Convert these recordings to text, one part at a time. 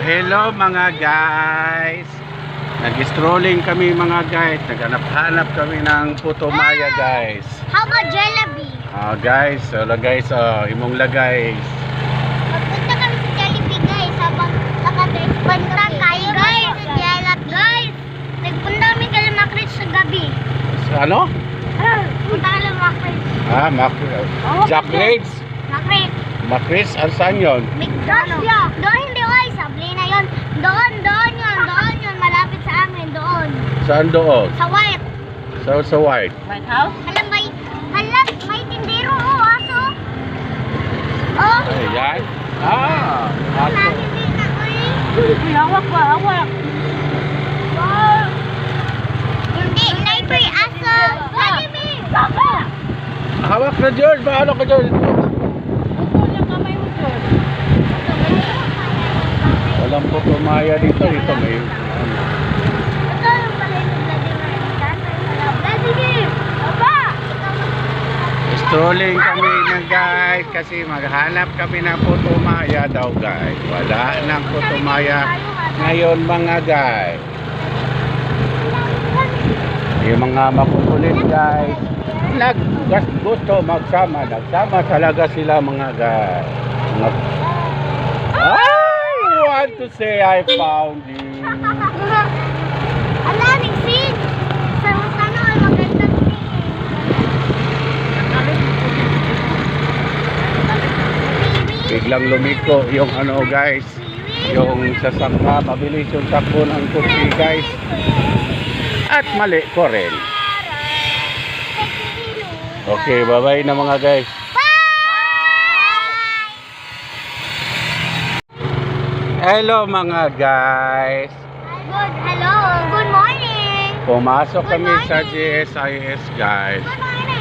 Hello mga guys. Nag-strolling kami mga guys. Naghanap-hanap kami ng Putumayo guys. How about Jollibee? Guys, imong lagay. Magpunta kami sa Jollibee guys. Habang punta kayo guys sa Jollibee. Guys, nagpunta kami kay Macris sa gabi. Ano? Punta kami Macris. Jackrates? Macris, saan yun? McDonald's. Doon hindi oy, sabli na yun. Doon yun, malapit sa amin, doon. Saan doon? Sa White. Sa White. White House? May tindero aso. Oh. Ayan. Aso. Hindi na oy. Hawak ba? Hawak. Wow. Hindi, neighbor aso. Jollibee. Hawak na George, bahala ka George. Bukol yung kamay mo, George. Walang Putumayo dito. Dito may Ito yung pala yung Vladimir. Aba! strolling kami na guys kasi maghanap kami ng Putumayo daw guys. Wala nang Putumayo ngayon mga guys. Yung mga makukulit guys gusto magsama talaga sila mga guys. I want to say I found you. Ala, nagsin! Sa sana ay magandang Biglang lumiko yung guys, yung sasangka, mabilis yung takbo ng kursi guys. At mali ko rin. Okay, bye-bye na mga guys. Hello mga guys. Good morning. Pumasok kami sa GSIS guys.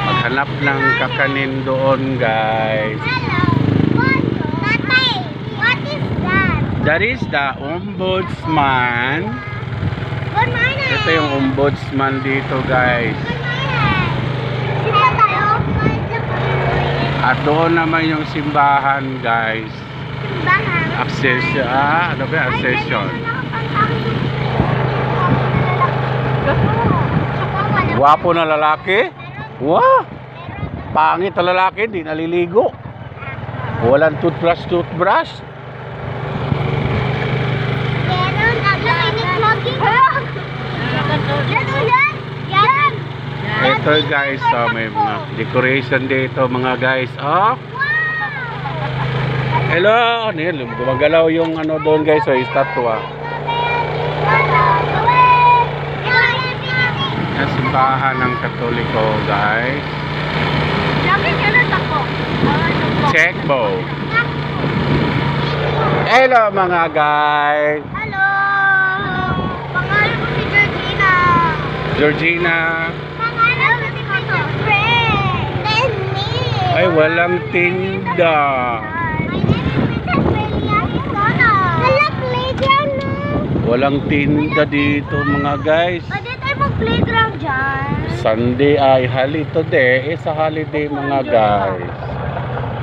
Maghanap ng kakanin doon guys. Hello. Tatay, what is that? That is the ombudsman. Good morning. Ito yung ombudsman dito guys. Sino tayo? At doon naman yung simbahan guys. Simbahan. Accession. Ano ba? Accession. Guwapo na lalaki. Wow! Pangit na lalaki, di naliligo. Walang toothbrush. Meron yan. Ito guys, may mga decoration dito mga guys. Hello! Gumagalaw yung doon guys, estatwa. Ang simbahan ng Katoliko guys. Check bow. Hello mga guys. Hello. Pangalan ko si Georgina. Georgina. Pangalan ko si Fred. Then me. Ay, walang tinda. Wala playground na. Walang tinda dito mga guys. Pwede tayo mag-playground dyan. Sunday ay holiday. Sa holiday mga guys.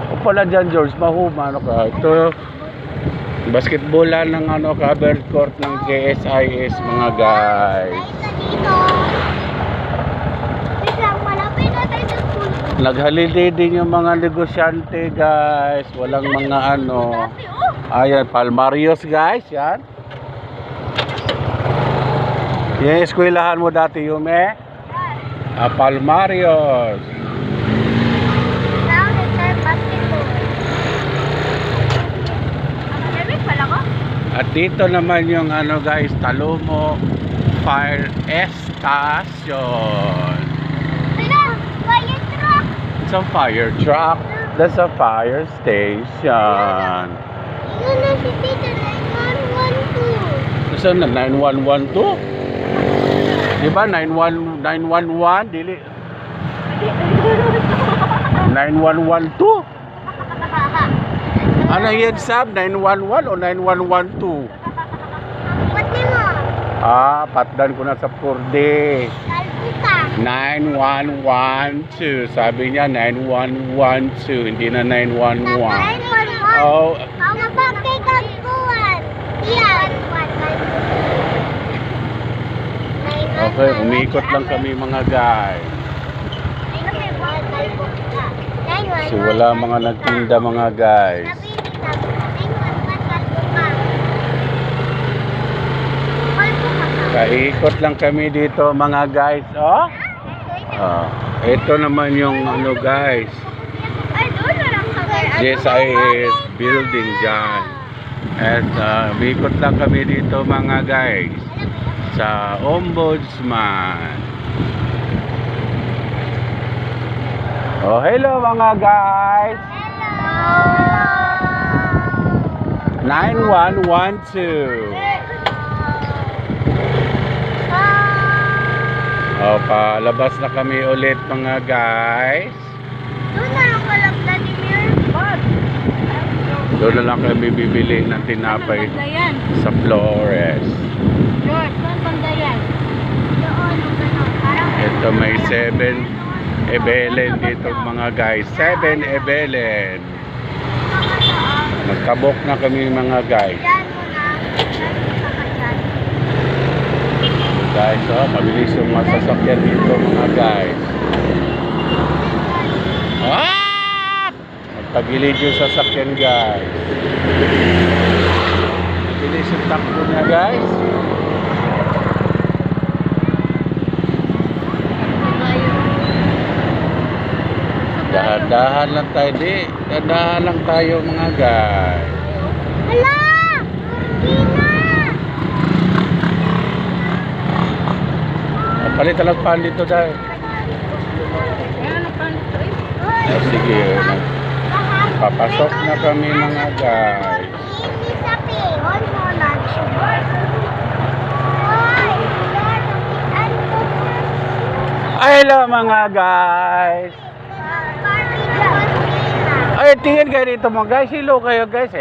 O pala dyan George, mahuma ka. Ito, basketballan ng covered court ng GSIS mga guys. Dito. Wait lang, malapit na tayo sa school. Nag-holiday din yung mga negosyante guys. Walang mga Ayan, Palmarios guys. Yan. Yung eskwelahan mo dati, Yume? Palmarios. Now, nag-start basketball. Nervous pala ko? At dito naman yung guys, Talomo Fire Station. Sino? Fire truck. It's a fire truck. That's a fire station. Yun na si Tito 9112. Saan na? 9112? Diba? 911? Dili. 9112? Ano yan, Sab? 911 o 9112? Pati mo. Patdan ko na sa Purde. Kalputa. 9112. Sabi niya 9112, hindi na 911. Tapos 911. Oh, Ang mapagkay kagkuhan. Yeah. Okay, umikot lang kami mga guys. Kasi wala mga nagtinda mga guys. Kaikot lang kami dito mga guys. Oh? Ito naman yung ano guys. JSIS building dyan. At umikot lang kami dito mga guys. Sa Ombudsman. Oh, hello mga guys. 9112. Oh, palabas na kami ulit mga guys. Doon na lang pala, Vladimir. Doon na lang kami bibili ng tinapay Banda yan. sa Flores. George, saan banda yan? Doon, gano'n. Parang Ito may 7-Eleven dito mga guys. 7-Eleven. Magkabok na kami mga guys. dyan mo na. Dyan. Guys, oh, mabilis yung mga sasakyan dito mga guys. Ah! Magpagilid yung sasakyan guys. Mabilis yung takbo niya guys. Dahan-dahan lang tayo dahan lang tayo mga guys. Hala! Gina! Palitan lang pan dito dahil. Ayan, ang panito eh. Sige, papasok na kami mga guys. Hindi sa pihon mo na. Hoy! Hello mga guys. Ay, tingin kayo dito mga guys. Hello kayo guys.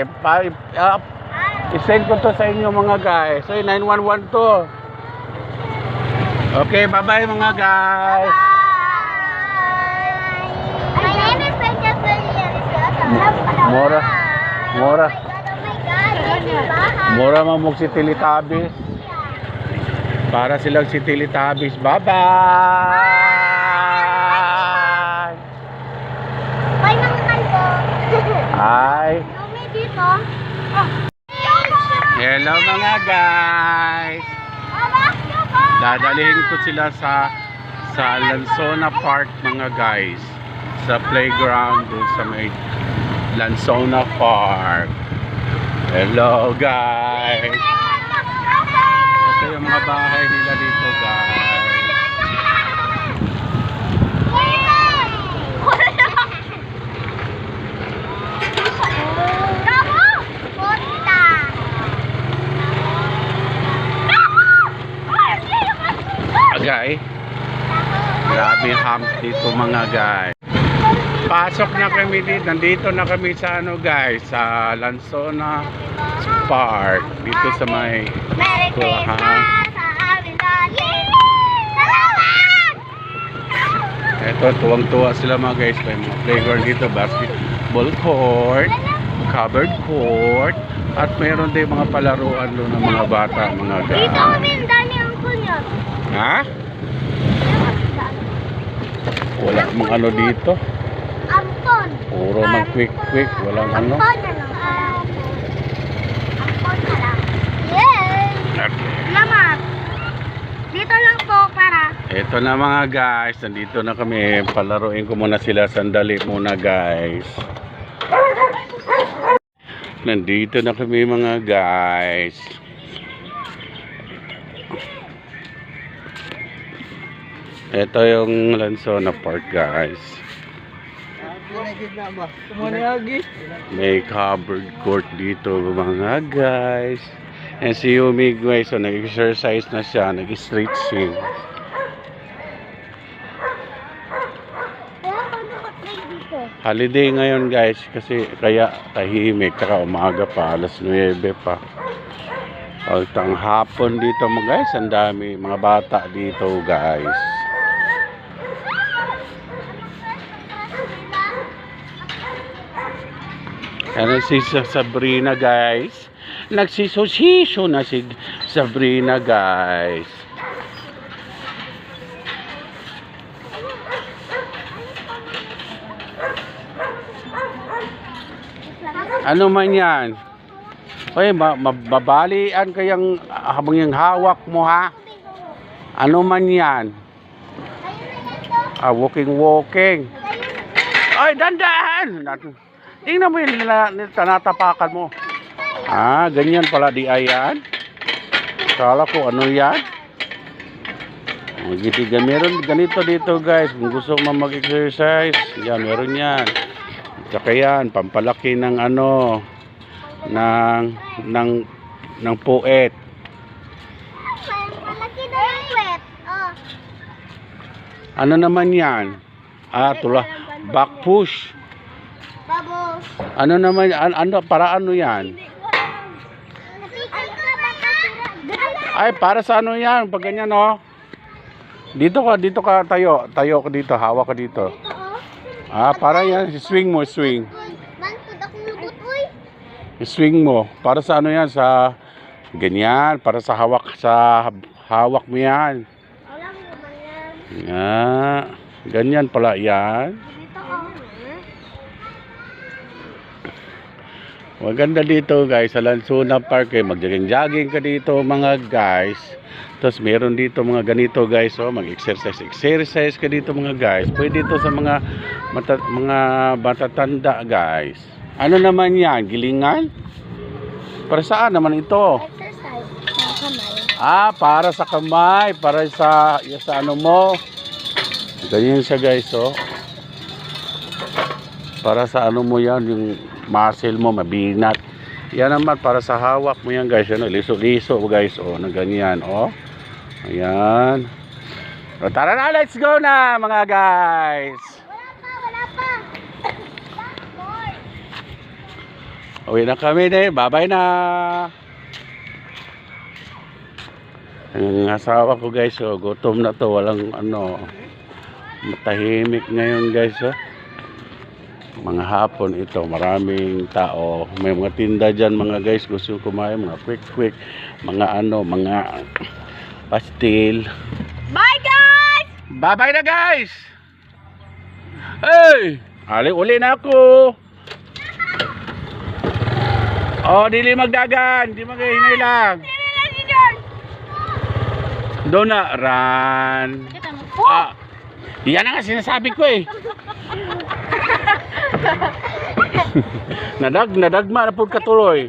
I-send ko to sa inyo mga guys. So, 911 to. Okay, bye-bye mga guys. My name is Princess Mora. Mora. Oh my God, this is bahay. Mura mamog si Teletubbies. Para silang si Teletubbies. Bye-bye. Bye mga kalbo. Hi. Kami dito. Hello mga guys. Dadalhin ko sila sa Lanzona Park mga guys. Sa playground doon sa may Lanzona Park. Hello guys. Ito yung mga bahay nila dito guys. Agay. Grabe hump dito mga guys. Pasok na kami dito. Nandito na kami sa ano guys, sa Lanzona Park. Dito sa may Merry Christmas sa amin dati. Salamat! Ito, tuwang-tuwa sila mga guys. May mga playground dito, basketball court, covered court, at mayroon din mga palaruan doon ng mga bata, mga guys. Dito kami ang dami ang kunyo. Ha? Wala mong ano dito. Ampon. Puro mang quick. Walang ano. Ampon na lang. Ampon na lang. Yes! Salamat. Dito lang po para. Ito na mga guys. Nandito na kami. Palaruin ko muna sila. Sandali muna guys. Nandito na kami mga guys. Ito yung Lanzona Park guys. May covered court dito mga guys. And si Yumi guys, so nag-exercise na siya, nag-stretching. Holiday ngayon guys, kasi kaya tahimik, kaya umaga pa, alas 9 pa. Altang hapon dito mga guys, ang dami mga bata dito guys. Ano si Sabrina guys? Nagsisosiso na si Sabrina guys. Ano man yan? Oy, mabalian kayang habang yung hawak mo ha. Ano man yan? Walking. Ay, dandan! Tingnan mo yung tanatapakan mo. Ganyan pala di ayan. Kala ko ano yan? Meron ganito dito guys. Kung gusto mo mag-exercise, yan, meron yan. Tsaka yan, pampalaki ng ano, ng puwet. Malaki na yung puwet. Oh. Ano naman yan? Back push. Bubbles. Ano naman, para ano yan? Ay, para sa ano yan? Pag ganyan, oh. Dito ka tayo. Tayo ka dito, hawak ka dito. Para yan, swing mo, swing. Bangkod ako lubot, uy. Swing mo. Para sa ano yan? Sa ganyan, para sa hawak mo yan. Alam mo ba yan? Ganyan pala yan. Dito ako. Maganda dito guys, sa Lansuna Park. Mag-jogging ka dito mga guys. Tapos meron dito mga ganito guys, mag-exercise ka dito mga guys. Pwede dito sa mga matatanda guys. Ano naman yan? Gilingan? Para saan naman ito? Exercise. Sa kamay. Para sa kamay, para sa ano mo. Ganyan siya guys, Para sa ano mo yan, yung muscle mo mabinat. Yan naman para sa hawak mo yan guys, liso-liso guys, na ganyan, Ayan. Tara na, let's go na mga guys. Wala pa. Uwi na kami bye-bye na. Ang asawa ko guys, gutom na to, walang matahimik ngayon guys, Mga hapon ito, maraming tao. May mga tinda dyan mga guys, gusto kumain, mga quick, mga pastil. Bye guys! Bye-bye na guys! Hey! Uli na ako! Dili magdagan, di maghihinay lang. Doon na, run. Kita mo. Yan ang sinasabi ko nadagma na po katuloy.